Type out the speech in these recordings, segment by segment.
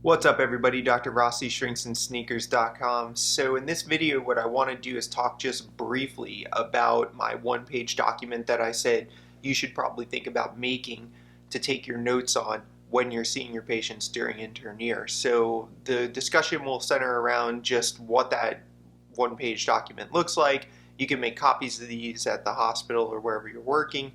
What's up everybody, Dr. Rossi, shrinksandSneakers.com. So in this video what I want to do is talk just briefly about my one-page document that I said you should probably think about making to take your notes on when you're seeing your patients during intern year. So the discussion will center around just what that one-page document looks like. You can make copies of these at the hospital or wherever you're working,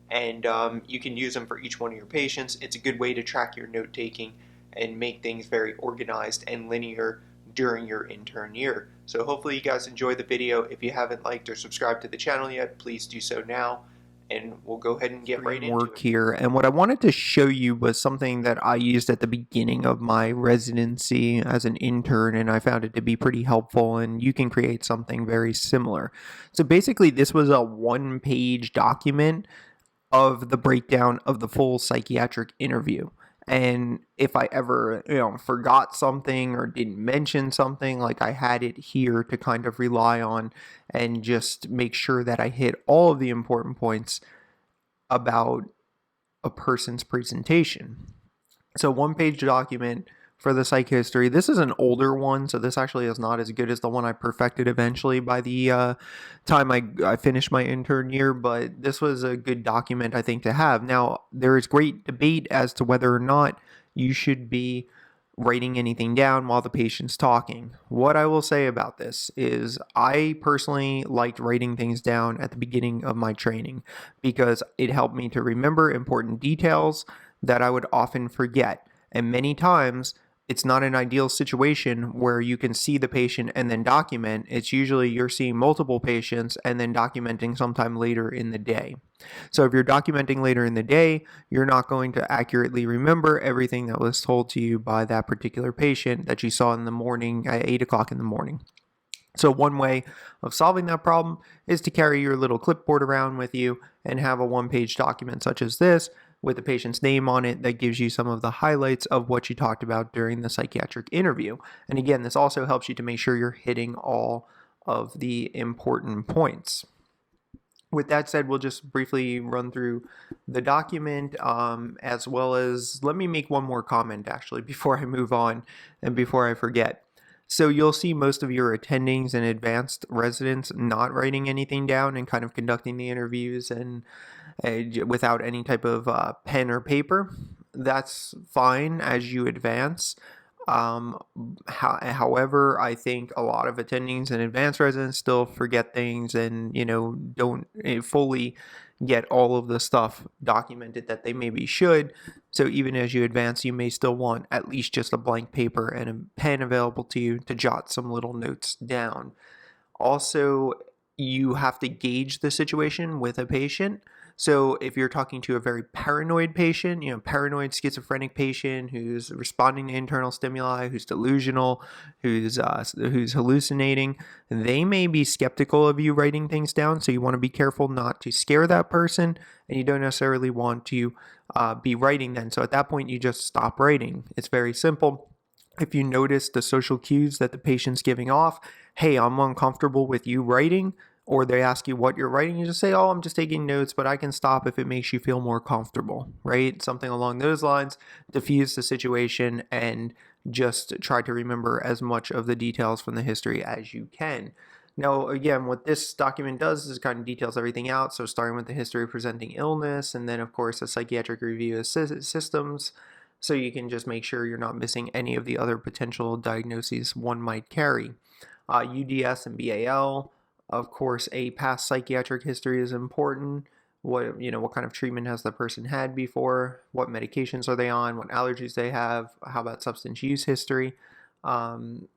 and you can use them for each one of your patients. It's a good way to track your note-taking and make things very organized and linear during your intern year. So hopefully you guys enjoy the video. If you haven't liked or subscribed to the channel yet, please do so now, and we'll go ahead and get right into it. Here, and what I wanted to show you was something that I used at the beginning of my residency as an intern, and I found it to be pretty helpful, and you can create something very similar. So basically this was a one-page document of the breakdown of the full psychiatric interview. And if I ever, forgot something or didn't mention something, like I had it here to kind of rely on and just make sure that I hit all of the important points about a person's presentation. So one-page document for the psych history. This is an older one, so this actually is not as good as the one I perfected eventually by the time I finished my intern year, but this was a good document, I think, to have. Now, there is great debate as to whether or not you should be writing anything down while the patient's talking. What I will say about this is I personally liked writing things down at the beginning of my training because it helped me to remember important details that I would often forget. And many times, it's not an ideal situation where you can see the patient and then document. It's usually you're seeing multiple patients and then documenting sometime later in the day. So if you're documenting later in the day, you're not going to accurately remember everything that was told to you by that particular patient that you saw in the morning at 8 o'clock in the morning. So one way of solving that problem is to carry your little clipboard around with you and have a one-page document such as this with the patient's name on it that gives you some of the highlights of what you talked about during the psychiatric interview. And again, this also helps you to make sure you're hitting all of the important points. With that said, we'll just briefly run through the document, as well as let me make one more comment actually before I move on and before I forget. So you'll see most of your attendings and advanced residents not writing anything down and kind of conducting the interviews and without any type of pen or paper. That's fine as you advance. However, I think a lot of attendings and advanced residents still forget things and, don't fully get all of the stuff documented that they maybe should. So even as you advance, you may still want at least just a blank paper and a pen available to you to jot some little notes down. Also, you have to gauge the situation with a patient. So if you're talking to a very paranoid patient, paranoid schizophrenic patient who's responding to internal stimuli, who's delusional, who's hallucinating, they may be skeptical of you writing things down. So you want to be careful not to scare that person, and you don't necessarily want to be writing then. So at that point, you just stop writing. It's very simple. If you notice the social cues that the patient's giving off, hey, I'm uncomfortable with you writing, or they ask you what you're writing, you just say, oh, I'm just taking notes, but I can stop if it makes you feel more comfortable, right? Something along those lines, diffuse the situation and just try to remember as much of the details from the history as you can. Now, again, what this document does is kind of details everything out. So starting with the history of presenting illness, and then of course a psychiatric review of systems. So you can just make sure you're not missing any of the other potential diagnoses one might carry. UDS and BAL. Of course, a past psychiatric history is important. What kind of treatment has the person had before? What medications are they on? What allergies they have? How about substance use history?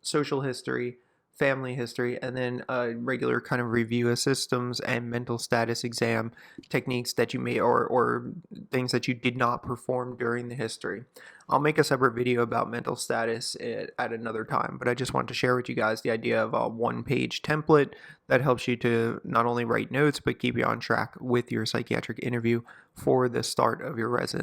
Social history, family history, and then a regular kind of review of systems and mental status exam techniques that you may or things that you did not perform during the history. I'll make a separate video about mental status at another time, but I just want to share with you guys the idea of a one-page template that helps you to not only write notes, but keep you on track with your psychiatric interview for the start of your residency.